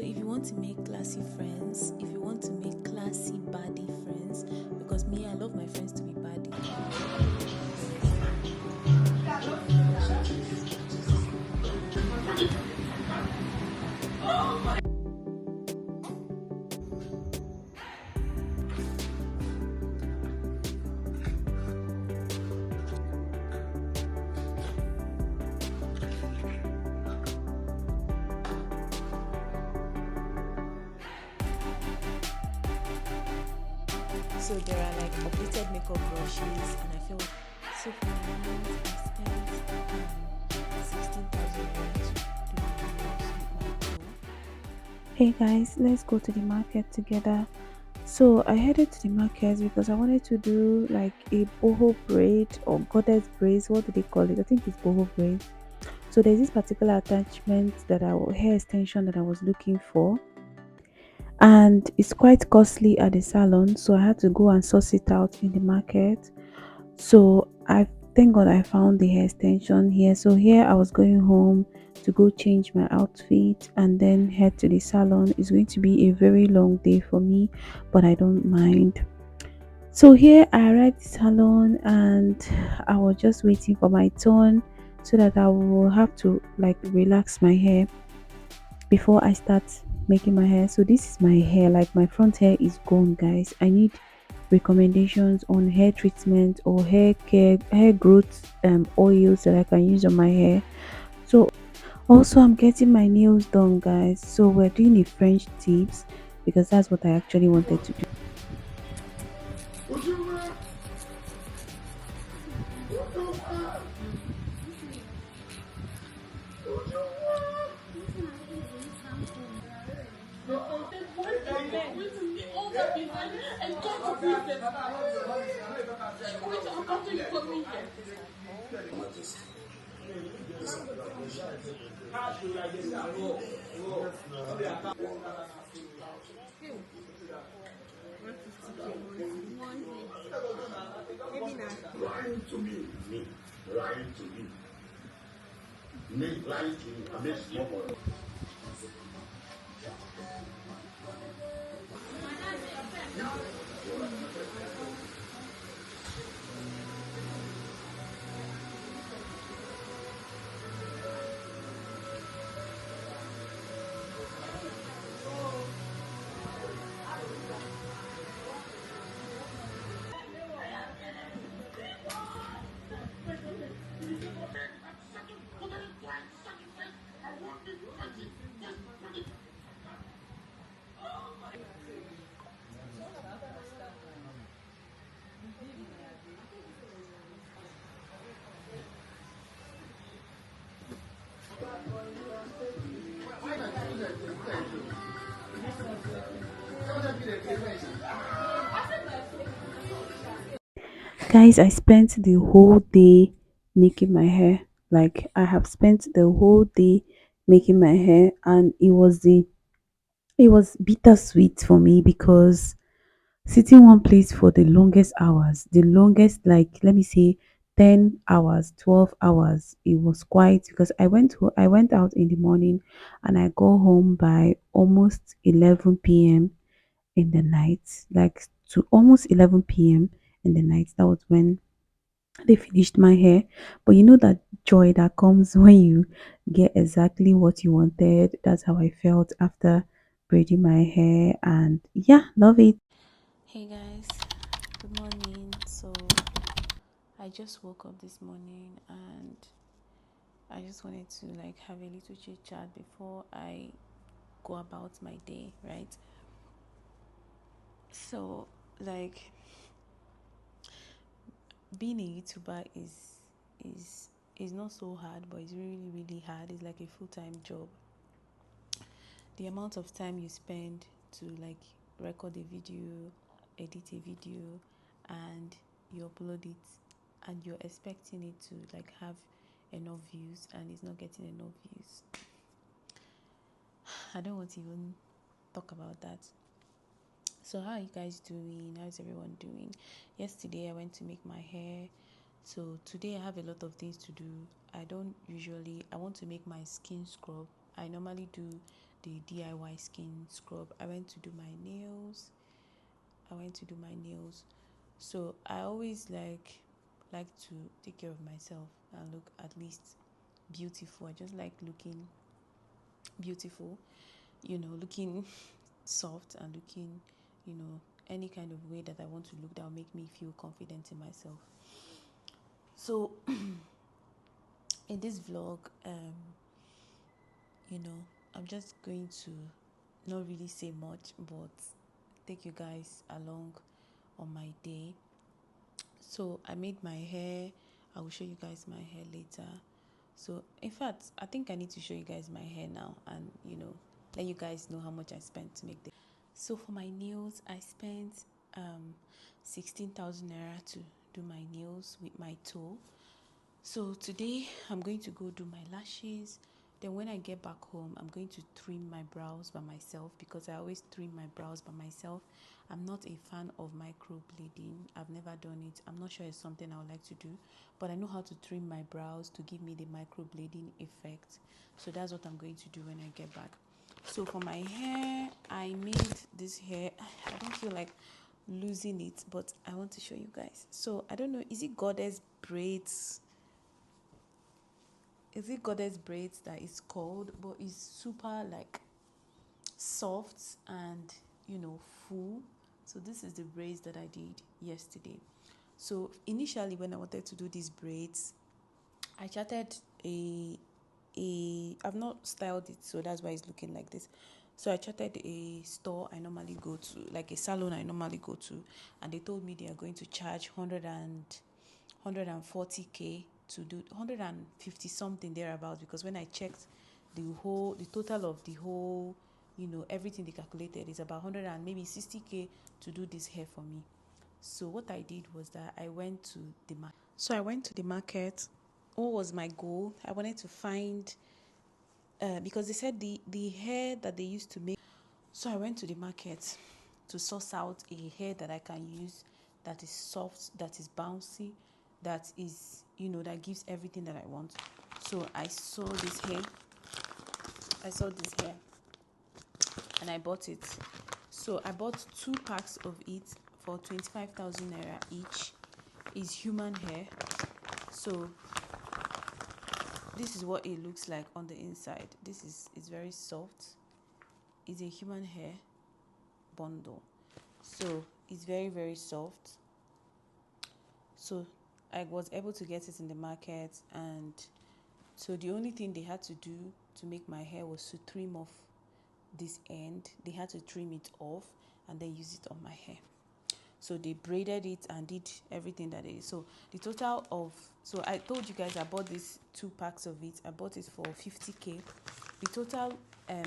If you want to make classy friends, if you want to make classy baddie friends, because me, I love my friends to be baddie. So there are like updated makeup brushes, and I feel so for my moment I spent 16,000 to do my nails with my toe. Hey guys, let's go to the market together. So I headed to the market because I wanted to do like a boho braid or goddess braids. What do they call it? I think it's boho braid. So there's this particular attachment hair extension that I was looking for, and it's quite costly at the salon. So I had to go and source it out in the market. So I thank God I found the hair extension here. So here I was going home to go change my outfit and then head to the salon. It's going to be a very long day for me, but I don't mind. So here I arrived at the salon and I was just waiting for my turn so that I will have to like relax my hair before I start making my hair. So this is my hair, like my front hair is gone, guys. I need recommendations on hair treatment or hair care, hair growth oils that I can use on my hair. So also I'm getting my nails done, guys. So we're doing a French tips because that's what I actually wanted to do. Lying to me, lying to lying to me. I make small money. Guys, I spent the whole day making my hair. Like I have spent the whole day making my hair and it was bittersweet for me because sitting one place for the longest hours, the longest, like let me say 10 hours, 12 hours, it was quite because I went out in the morning and I go home by almost 11 p.m. in the night, like to almost 11 p.m. in the night. That was when they finished my hair. But you know that joy that comes when you get exactly what you wanted. That's how I felt after braiding my hair, and yeah, love it. Hey guys, good morning. So I just woke up this morning and I just wanted to like have a little chit chat before I go about my day, right? So like being a YouTuber is is not so hard, but it's really hard. It's like a full-time job. The amount of time you spend to like record a video, edit a video, and you upload it, and you're expecting it to like have enough views, and it's not getting enough views. I don't want to even talk about that. So how are you guys doing? How's everyone doing? Yesterday I went to make my hair. So today I have a lot of things to do. I don't usually I want to make my skin scrub. I normally do the DIY skin scrub. I went to do my nails. So I always like to take care of myself and look at least beautiful. I just like looking beautiful, looking soft and looking, any kind of way that I want to look that will make me feel confident in myself. So in this vlog, I'm just going to not really say much, but take you guys along on my day. So I made my hair. I will show you guys my hair later. So in fact, I think I need to show you guys my hair now and let you guys know how much I spent to make this. So for my nails, I spent 16,000 naira to do my nails with my toe. So today I'm going to go do my lashes. Then when I get back home, I'm going to trim my brows by myself because I always trim my brows by myself. I'm not a fan of microblading. I've never done it. I'm not sure it's something I would like to do, but I know how to trim my brows to give me the microblading effect. So that's what I'm going to do when I get back. So for my hair, I made this hair. I don't feel like losing it, but I want to show you guys. So I don't know, is it goddess braids that is called, but it's super like soft and full. So this is the braids that I did yesterday. So initially when I wanted to do these braids, I chatted I've not styled it, so that's why it's looking like this. So I chatted a store I normally go to, like a salon I normally go to, and they told me they are going to charge 140k to do 150 something thereabouts, because when I checked the total of the whole, everything they calculated is about 100 and maybe 60k to do this hair for me. So what I did was that I went to the market. What was my goal? I wanted to find because they said the hair that they used to make. So I went to the market to source out a hair that I can use, that is soft, that is bouncy, that is, that gives everything that I want. So I saw this hair and I bought it. So I bought 2 packs of it for 25,000 naira each. It's human hair. So this is what it looks like on the inside. It's very soft. It's a human hair bundle. So it's very, very soft. So I was able to get it in the market, and so the only thing they had to do to make my hair was to trim off this end. They had to trim it off and then use it on my hair. So they braided it and did everything that it is. So the total of, so I told you guys I bought these 2 packs of it. I bought it for 50k. The total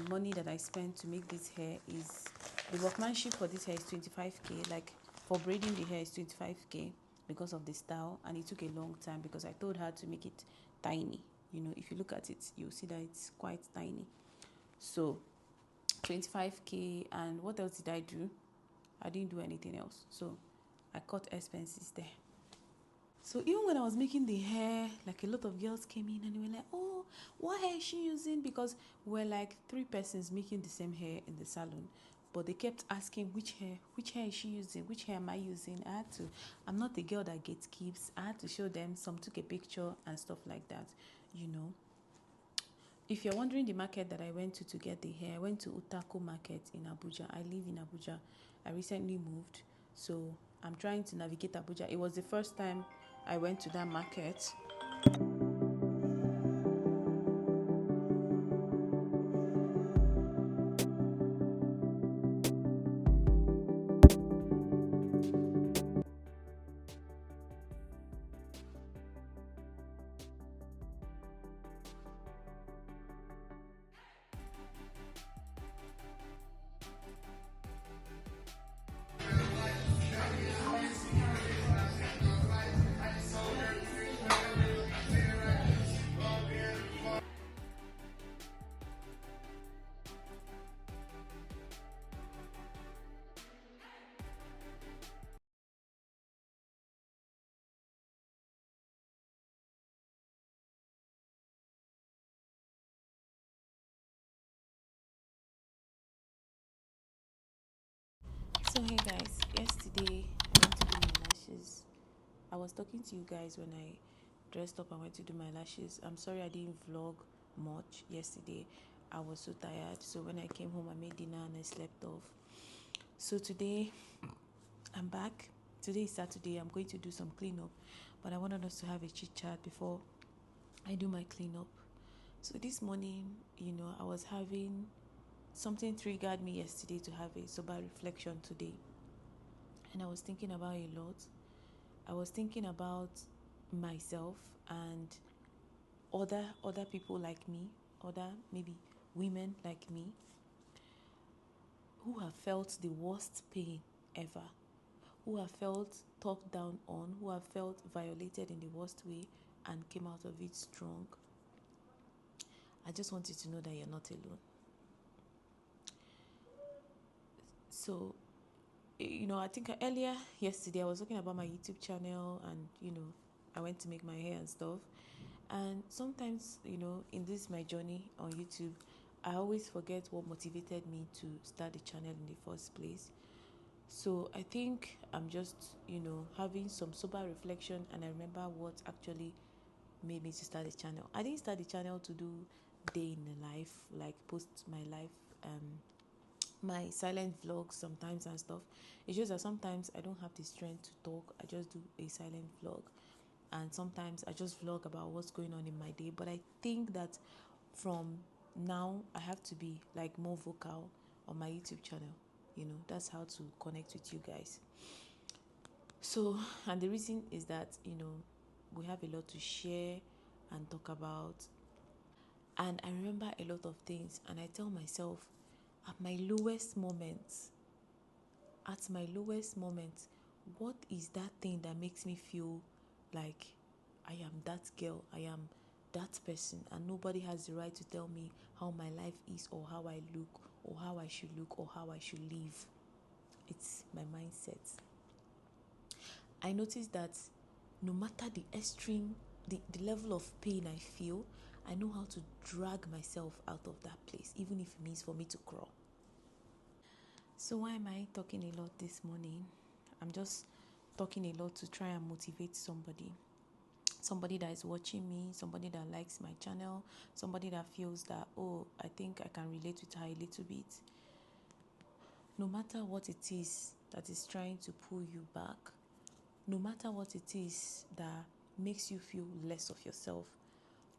money that I spent to make this hair is, the workmanship for this hair is 25k. Like for braiding the hair is 25k because of the style, and it took a long time because I told her to make it tiny. If you look at it, you'll see that it's quite tiny. So 25k. And what else did I do? I didn't do anything else. So I cut expenses there. So even when I was making the hair, like a lot of girls came in and they were like, oh, what hair is she using? Because we're like 3 persons making the same hair in the salon. But they kept asking which hair is she using? Which hair am I using? I'm not the girl that gatekeeps. I had to show them. Some took a picture and stuff like that, If you're wondering the market that I went to get the hair, I went to Utako Market in Abuja. I live in Abuja. I recently moved, so I'm trying to navigate Abuja. It was the first time I went to that market. yesterday I went to do my lashes. I was talking to you guys when I dressed up and went to do my lashes. I'm sorry I didn't vlog much yesterday. I was so tired. So when I came home, I made dinner and I slept off. So today I'm back. Today is Saturday. I'm going to do some cleanup, but I wanted us to have a chit chat before I do my cleanup. So this morning, I was having something triggered me yesterday to have a sober reflection today, and I was thinking about a lot. I was thinking about myself and other people like me, other maybe women like me who have felt the worst pain ever, who have felt talked down on, who have felt violated in the worst way and came out of it strong. I just want you to know that you're not alone. So, I think earlier yesterday I was talking about my YouTube channel and, I went to make my hair and stuff. And sometimes, in this my journey on YouTube, I always forget what motivated me to start the channel in the first place. So I think I'm just, having some sober reflection, and I remember what actually made me to start the channel. I didn't start the channel to do day in the life, like post my life, my silent vlogs sometimes and stuff. It's just that sometimes I don't have the strength to talk. I just do a silent vlog, and sometimes I just vlog about what's going on in my day. But I think that from now I have to be like more vocal on my YouTube channel. That's how to connect with you guys. So, and the reason is that, we have a lot to share and talk about. And I remember a lot of things, and I tell myself, at my lowest moments, what is that thing that makes me feel like I am that girl, I am that person, and nobody has the right to tell me how my life is, or how I look, or how I should look, or how I should live? It's my mindset. I noticed that no matter the extreme, the level of pain I feel, I know how to drag myself out of that place, even if it means for me to crawl. So why am I talking a lot this morning? I'm just talking a lot to try and motivate somebody that is watching me, somebody that likes my channel, somebody that feels that, oh, I think I can relate with her a little bit. No matter what it is that is trying to pull you back, no matter what it is that makes you feel less of yourself,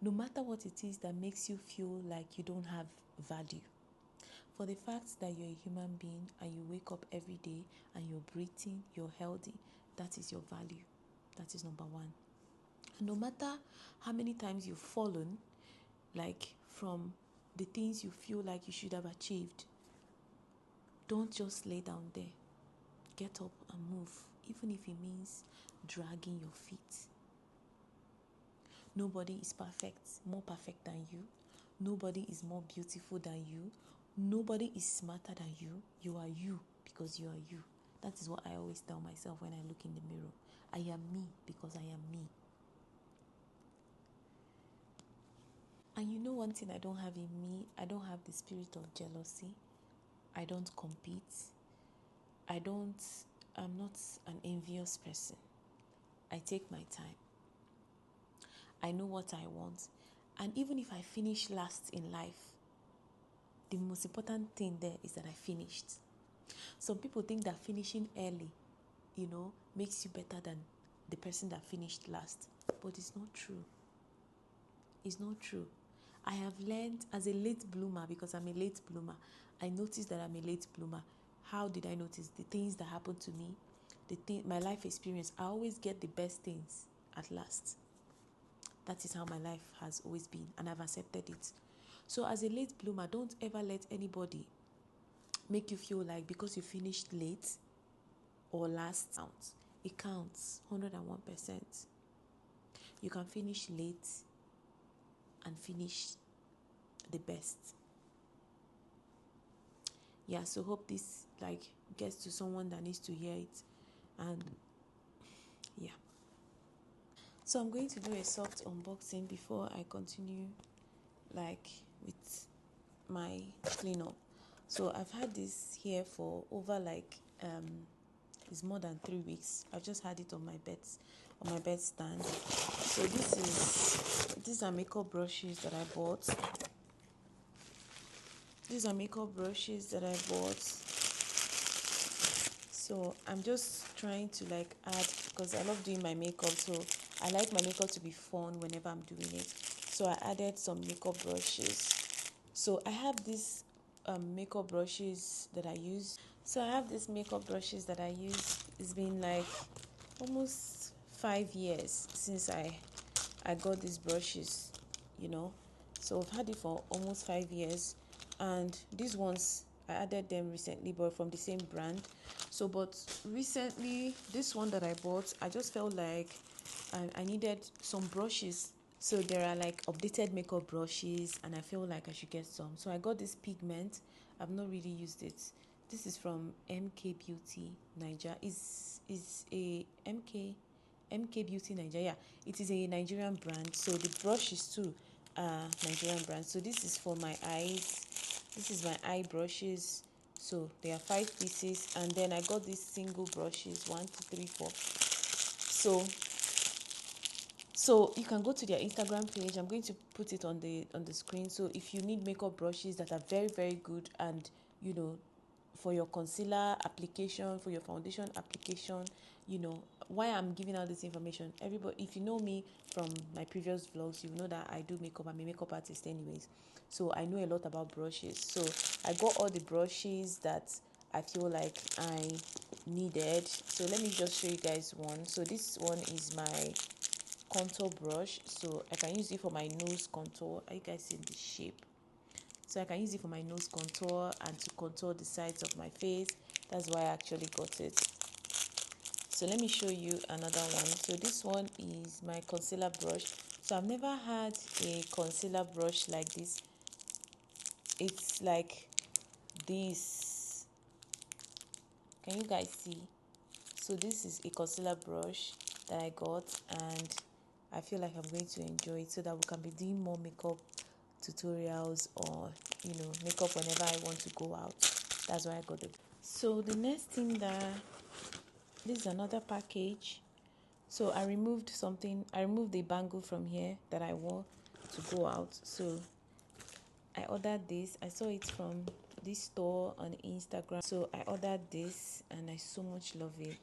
no matter what it is that makes you feel like you don't have value, for the fact that you're a human being and you wake up every day and you're breathing, you're healthy, that is your value. That is number one. And no matter how many times you've fallen, like from the things you feel like you should have achieved, don't just lay down there. Get up and move, even if it means dragging your feet. Nobody is more perfect than you. Nobody is more beautiful than you. Nobody is smarter than you. You are you because you are you. That is what I always tell myself when I look in the mirror. I am me because I am me. And you know one thing I don't have in me? I don't have the spirit of jealousy. I don't compete. I'm not an envious person. I take my time. I know what I want. And even if I finish last in life, the most important thing there is that I finished. Some people think that finishing early, makes you better than the person that finished last. But it's not true. It's not true. I have learned as a late bloomer, because I'm a late bloomer, I noticed that I'm a late bloomer. How did I notice? The things that happened to me, my life experience, I always get the best things at last. That is how my life has always been, and I've accepted it. So as a late bloomer, don't ever let anybody make you feel like because you finished late or last counts. It counts 101%. You can finish late and finish the best. Yeah, so hope this gets to someone that needs to hear it. And yeah. So I'm going to do a soft unboxing before I continue with my cleanup. So I've had this here for over It's more than 3 weeks. I've just had it on my bed stand. So these are makeup brushes that I bought. So I'm just trying to like add, because I love doing my makeup, so I like my makeup to be fun whenever I'm doing it. So I added some makeup brushes. So I have these makeup brushes that I use. It's been like almost 5 years since I got these brushes, you know. So I've had it for almost 5 years, and these ones I added them recently, but from the same brand. So, but recently, this one that I bought, I just felt like I needed some brushes. So there are like updated makeup brushes, and I feel like I should get some. So I got this pigment. I've not really used it. This is from MK Beauty Nigeria. Is a MK Beauty Nigeria. Yeah, it is a Nigerian brand. So the brushes too are Nigerian brand. So this is for my eyes. This is my eye brushes. So there are 5 pieces, and then I got these single brushes, 1, 2, 3, 4. So you can go to their Instagram page. I'm going to put it on the screen. So if you need makeup brushes that are very, very good, and you know, for your concealer application, for your foundation application, you know, why I'm giving out this information. Everybody, if you know me from my previous vlogs, you know that I do makeup. I'm a makeup artist anyways. So I know a lot about brushes. So I got all the brushes that I feel like I needed. So let me just show you guys one. So this one is my contour brush. So I can use it for my nose contour. Are you guys seeing the shape? So I can use it for my nose contour and to contour the sides of my face. That's why I actually got it. So let me show you another one. So this one is my concealer brush. So I've never had a concealer brush like this. It's like this. Can you guys see? So this is a concealer brush that I got, and I feel like I'm going to enjoy it, so that we can be doing more makeup tutorials, or makeup whenever I want to go out. That's why I got it. So the next thing, this is another package. So I removed the bangle from here that I wore to go out. So I ordered this. I saw it from this store on Instagram. So I ordered this, and I so much love it.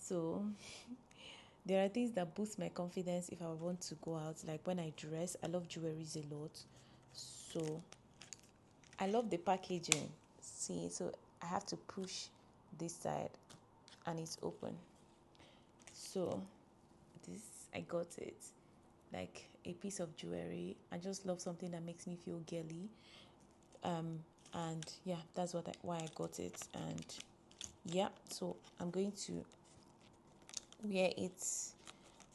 So there are things that boost my confidence if I want to go out. Like when I dress, I love jewelries a lot. So I love the packaging. See, so I have to push this side, and it's open. So this, I got it. Like a piece of jewelry. I just love something that makes me feel girly. And yeah, that's why I got it. And yeah, so I'm going to wear it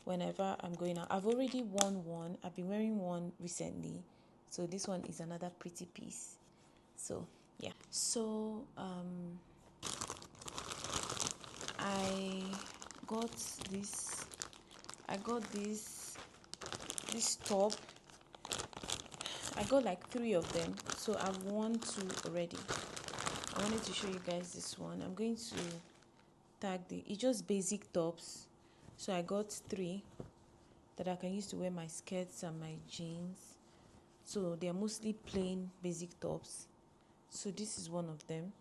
whenever I'm going out. I've already worn one. I've been wearing one recently. So this one is another pretty piece. So yeah. So I got this this top. I got like 3 of them. So I've worn 2 already. I wanted to show you guys this one. I'm going to tag it's just basic tops. So I got 3 that I can use to wear my skirts and my jeans. So they're mostly plain basic tops. So this is one of them.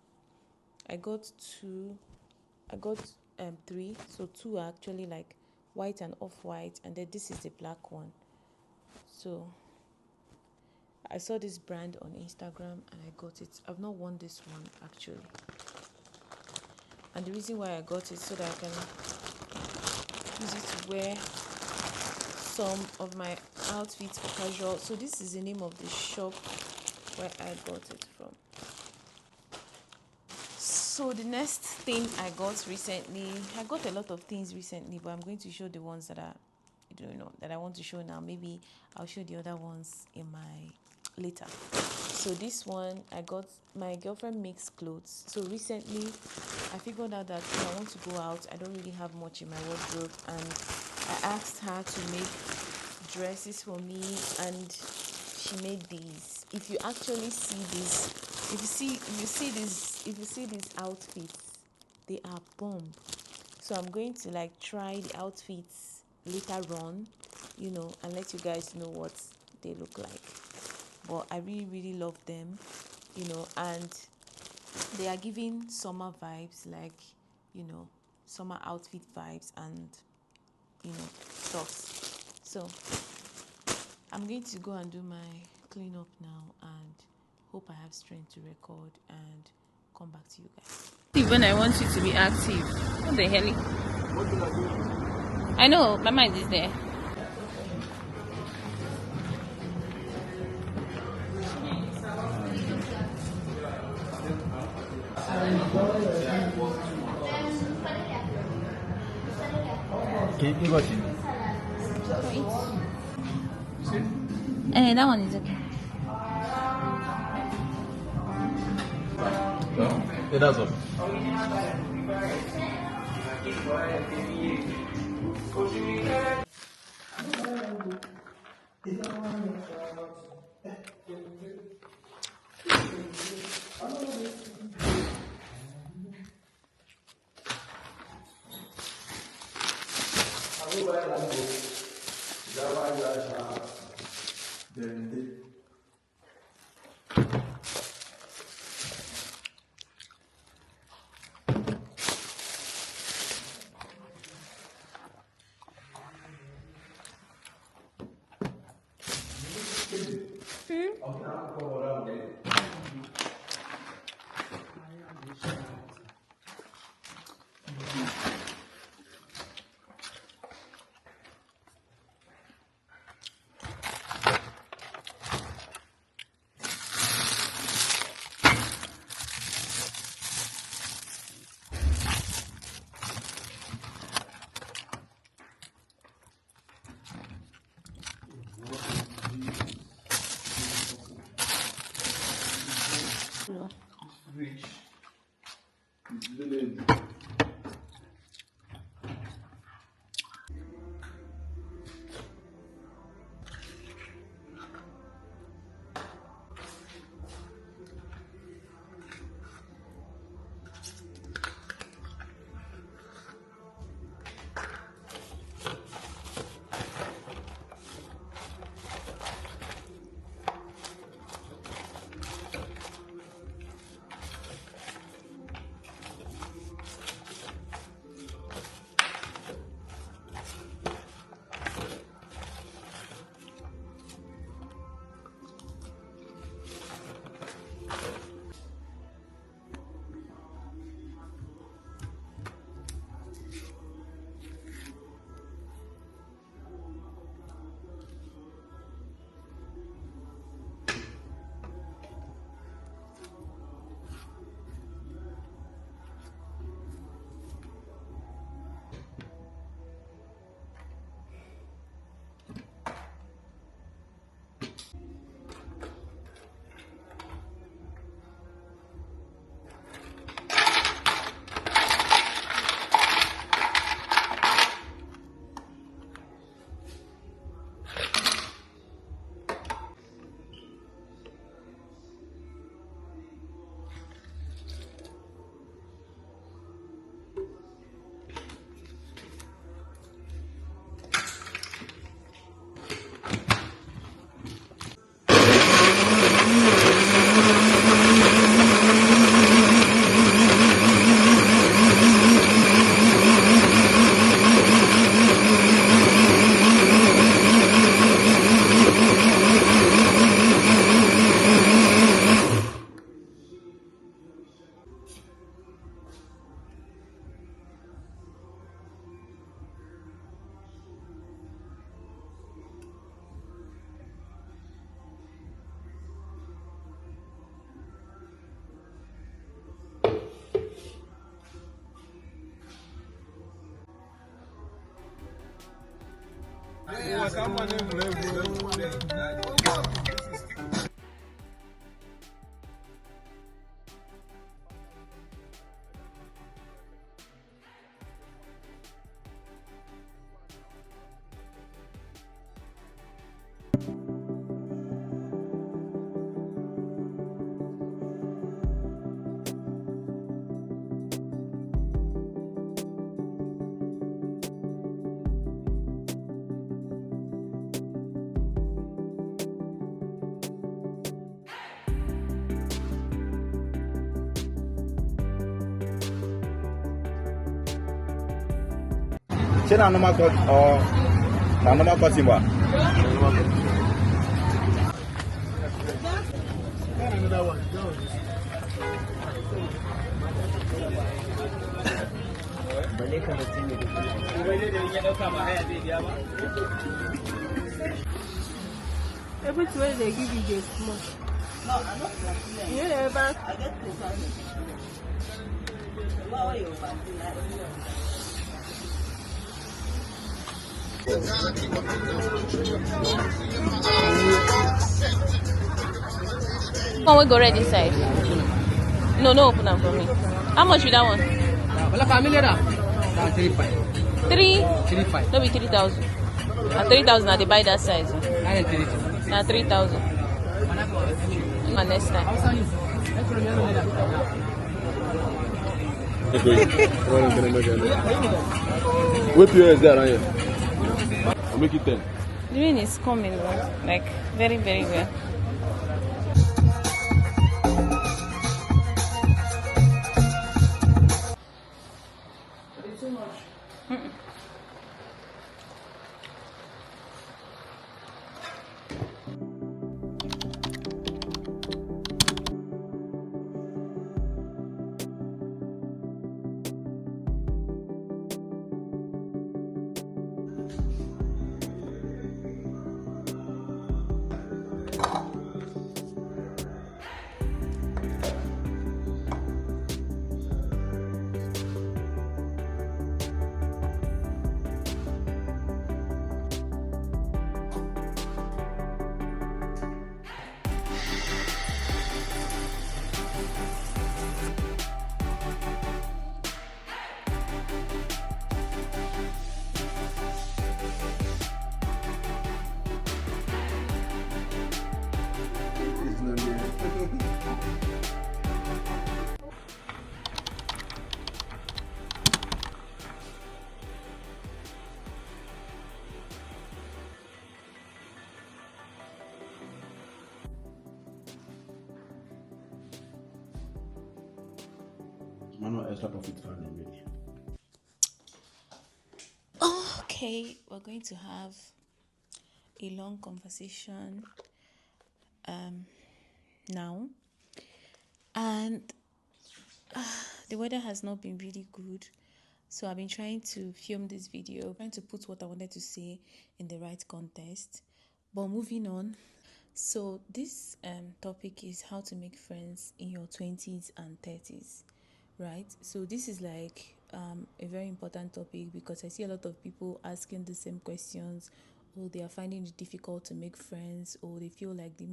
I got 3. So 2 are actually like white and off-white, and then this is the black one. So I saw this brand on Instagram and I got it. I've not worn this one actually. And the reason why I got it, so that I can use it to wear some of my outfits for casual. So this is the name of the shop where I got it from. So the next thing I got recently, I got a lot of things recently, but I'm going to show the ones that that I want to show now. Maybe I'll show the other ones in my later. So this one, I got, my girlfriend makes clothes. So recently I figured out that if I want to go out, I don't really have much in my wardrobe, and I asked her to make dresses for me, and she made these. If you actually see this, if you see these outfits, they are bomb. So I'm going to like try the outfits later on, and let you guys know what they look like. But I really really love them, and they are giving summer vibes, like summer outfit vibes, and stuff. So I'm going to go and do my cleanup now, and hope I have strength to record and come back to you guys. When I want you to be active, what the hell? I know my mind is there. That one is okay. Yeah, that's all. Say na normal cut or na normal cutting ba? Another one. Every way they give you the small. No, I'm not. You never. I get to One we go ready inside. No, no open up for me. How much with that one? Wala family da. 3.5. 3? No be 3,000. At 3,000 I dey buy that size. Na 3,000. And next time. What period is that on here? I'll make it 10. The rain is coming, like very, very well. Manual extra profit can make. Okay, we're going to have a long conversation now, and the weather has not been really good, so I've been trying to film this video, trying to put what I wanted to say in the right context. But moving on, so this topic is how to make friends in your 20s and 30s, right? So this is like a very important topic because I see a lot of people asking the same questions, or they are finding it difficult to make friends, or they feel like the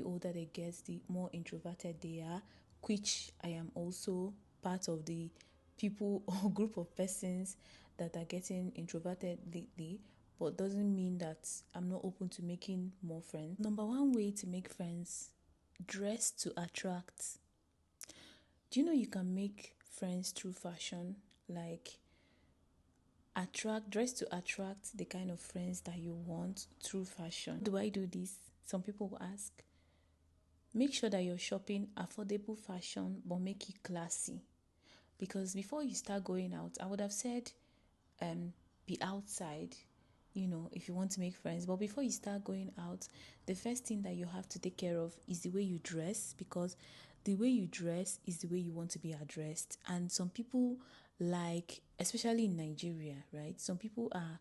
older they get, the more introverted they are, which I am also part of the people or group of persons that are getting introverted lately, but doesn't mean that I'm not open to making more friends. Number one way to make friends: dress to attract. Do you know you can make friends through fashion? Like, dress to attract the kind of friends that you want through fashion. Do I do this? Some people will ask. Make sure that you're shopping affordable fashion, but make it classy. Because before you start going out, I would have said be outside, if you want to make friends. But before you start going out, the first thing that you have to take care of is the way you dress, because the way you dress is the way you want to be addressed. And some people, like, especially in Nigeria, right? Some people are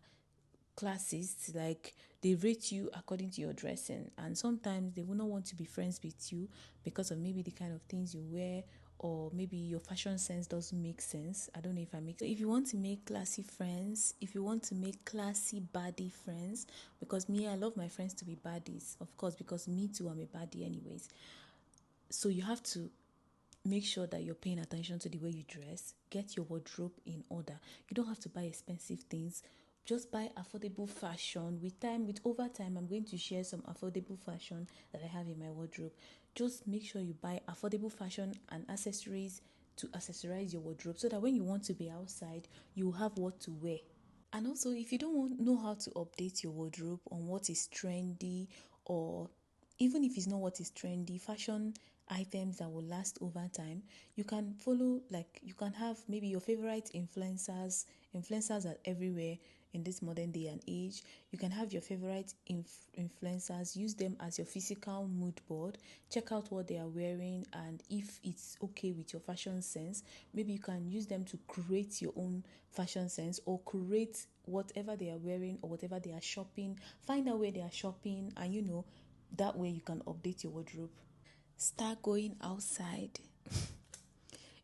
classists, like they rate you according to your dressing, and sometimes they will not want to be friends with you because of maybe the kind of things you wear, or maybe your fashion sense doesn't make sense. I don't know if I make. So if you want to make classy friends, if you want to make classy baddie friends, because me, I love my friends to be baddies, of course, because me too, I'm a baddie anyways. So you have to make sure that you're paying attention to the way you dress. Get your wardrobe in order. You don't have to buy expensive things. Just buy affordable fashion. With over time, I'm going to share some affordable fashion that I have in my wardrobe. Just make sure you buy affordable fashion and accessories to accessorize your wardrobe, so that when you want to be outside, you have what to wear. And also, if you don't know how to update your wardrobe on what is trendy, or even if it's not what is trendy, fashion items that will last over time. You can follow, like, you can have maybe your favorite influencers are everywhere in this modern day and age. You can have your favorite influencers, use them as your physical mood board, check out what they are wearing, and if it's okay with your fashion sense, maybe you can use them to create your own fashion sense, or create whatever they are wearing or whatever they are shopping. Find out where they are shopping, and that way you can update your wardrobe. Start going outside.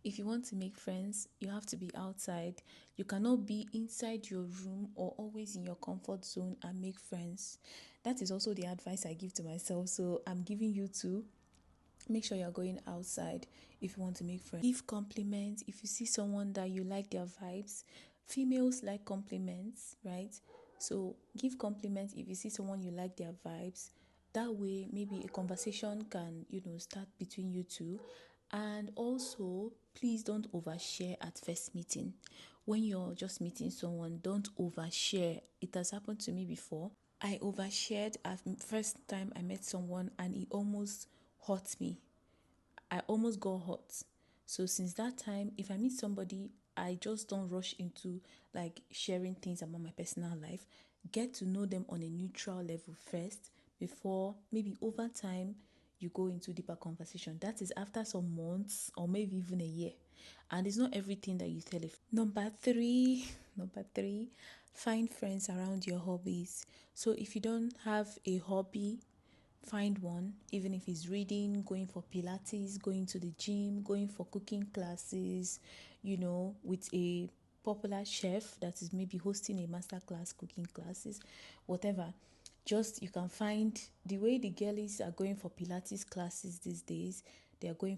If you want to make friends, you have to be outside. You cannot be inside your room or always in your comfort zone and make friends. That is also the advice I give to myself. So I'm giving you to make sure you're going outside if you want to make friends. Give compliments. If you see someone that you like their vibes, females like compliments, right? So give compliments if you see someone you like their vibes. That way, maybe a conversation can, start between you two. And also, please don't overshare at first meeting. When you're just meeting someone, don't overshare. It has happened to me before. I overshared at first time I met someone, and it almost hurt me. I almost got hot. So since that time, if I meet somebody, I just don't rush into like sharing things about my personal life. Get to know them on a neutral level first before maybe over time you go into deeper conversation. That is after some months or maybe even a year. And it's not everything that you tell a number three, find friends around your hobbies. So if you don't have a hobby, find one, even if it's reading, going for Pilates, going to the gym, going for cooking classes, with a popular chef that is maybe hosting a master class, cooking classes, whatever. Just you can find the way the girlies are going for Pilates classes these days. They are going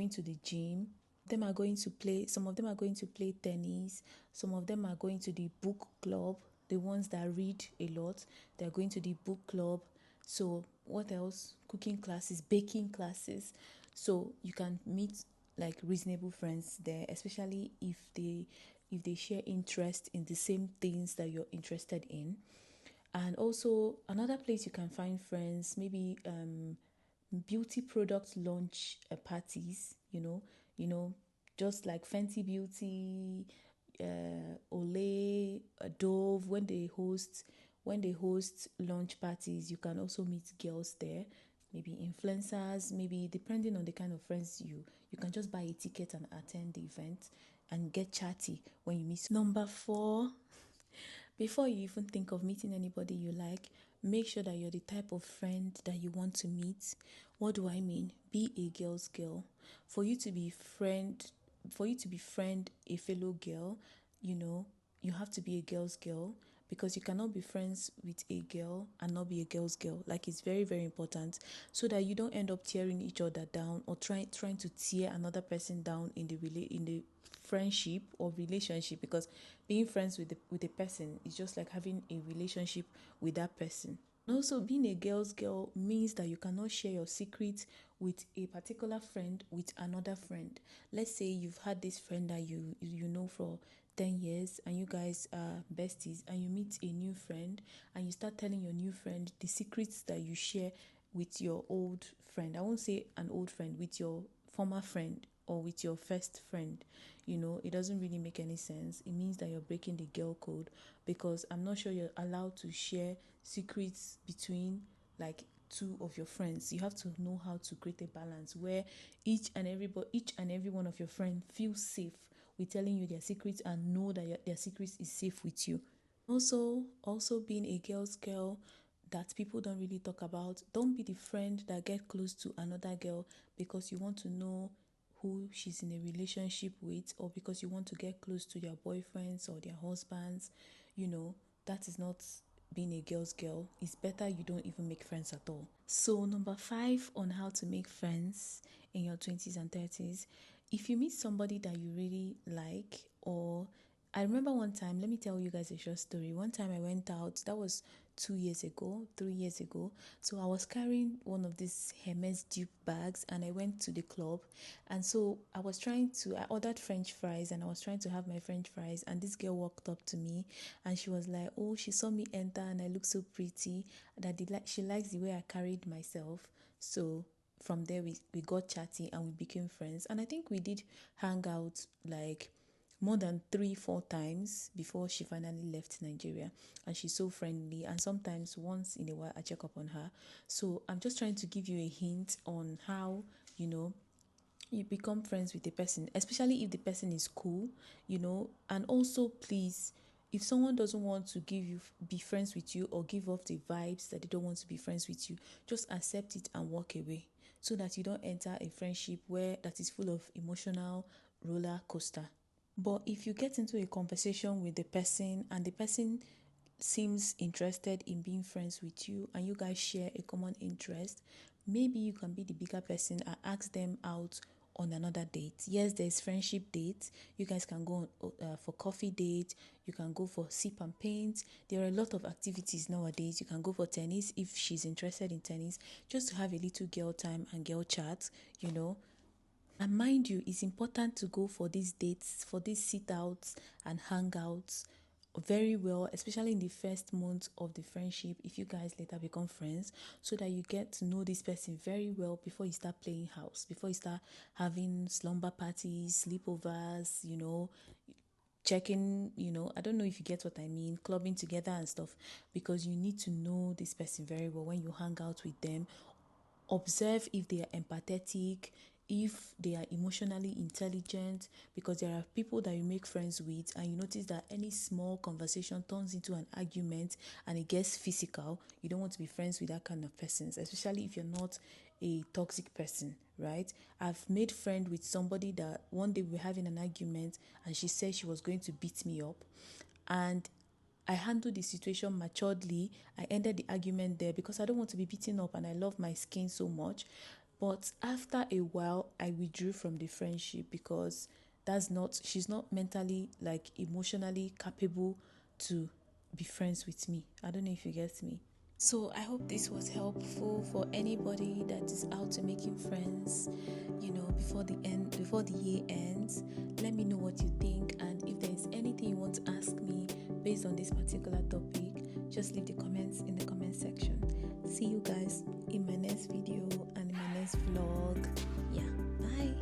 to the gym. Some of them are going to play tennis. Some of them are going to the book club. The ones that read a lot, they're going to the book club. So what else? Cooking classes, baking classes. So you can meet like reasonable friends there, especially if they share interest in the same things that you're interested in. And also another place you can find friends, maybe beauty product launch parties, just like Fenty Beauty, Olay, Dove. When they host launch parties, you can also meet girls there, maybe influencers, maybe depending on the kind of friends you can just buy a ticket and attend the event and get chatty when you meet. Number 4, before you even think of meeting anybody you like, make sure that you're the type of friend that you want to meet. What do I mean? Be a girl's girl. For you to be friend a fellow girl, you have to be a girl's girl, because you cannot be friends with a girl and not be a girl's girl. Like, it's very, very important, so that you don't end up tearing each other down, or trying to tear another person down in the friendship or relationship, because being friends with a person is just like having a relationship with that person. And also, being a girl's girl means that you cannot share your secrets with a particular friend with another friend. Let's say you've had this friend that you know for 10 years, and you guys are besties, and you meet a new friend, and you start telling your new friend the secrets that you share with your old friend. I won't say an old friend, with your former friend or with your first friend. It doesn't really make any sense. It means that you're breaking the girl code, because I'm not sure you're allowed to share secrets between like two of your friends. You have to know how to create a balance where each and every one of your friends feels safe with telling you their secrets, and know that their secrets is safe with you. Also being a girl's girl that people don't really talk about. Don't be the friend that get close to another girl because you want to know who she's in a relationship with, or because you want to get close to their boyfriends or their husbands. That is not being a girl's girl. It's better you don't even make friends at all. So number 5 on how to make friends in your 20s and 30s. If you meet somebody that you really like, or I remember one time, let me tell you guys a short story. One time I went out, that was 2 years ago, 3 years ago. So I was carrying one of these Hermes dupe bags, and I went to the club. And so I ordered French fries, and I was trying to have my French fries. And this girl walked up to me, and she was like, oh, she saw me enter and I look so pretty, that she likes the way I carried myself. So from there we got chatty and we became friends. And I think we did hang out like more than 3-4 times before she finally left Nigeria. And she's so friendly, and sometimes once in a while I check up on her. So I'm just trying to give you a hint on how, you become friends with a person, especially if the person is cool, and also please, if someone doesn't want to be friends with you, or give off the vibes that they don't want to be friends with you, just accept it and walk away, so that you don't enter a friendship where that is full of emotional roller coaster. But if you get into a conversation with the person and the person seems interested in being friends with you and you guys share a common interest, maybe you can be the bigger person and ask them out on another date. Yes, there's friendship dates. You guys can go on for coffee date. You can go for sip and paint. There are a lot of activities nowadays. You can go for tennis if she's interested in tennis, just to have a little girl time and girl chat. And mind you, it's important to go for these dates, for these sit outs and hangouts very well, especially in the first month of the friendship, if you guys later become friends, so that you get to know this person very well before you start playing house, before you start having slumber parties, sleepovers, checking, I don't know if you get what I mean, clubbing together and stuff, because you need to know this person very well when you hang out with them. Observe if they are empathetic, if they are emotionally intelligent, because there are people that you make friends with and you notice that any small conversation turns into an argument and it gets physical. You don't want to be friends with that kind of persons, especially if you're not a toxic person, right? I've made friend with somebody that one day we were having an argument and she said she was going to beat me up, and I handled the situation maturely. I ended the argument there because I don't want to be beaten up and I love my skin so much. But after a while, I withdrew from the friendship because she's not mentally, like emotionally capable to be friends with me. I don't know if you get me. So I hope this was helpful for anybody that is out to making friends, before the year ends. Let me know what you think, and if there is anything you want to ask me based on this particular topic, just leave the comments in the comment section. See you guys in my next video and in my next vlog. Yeah, bye.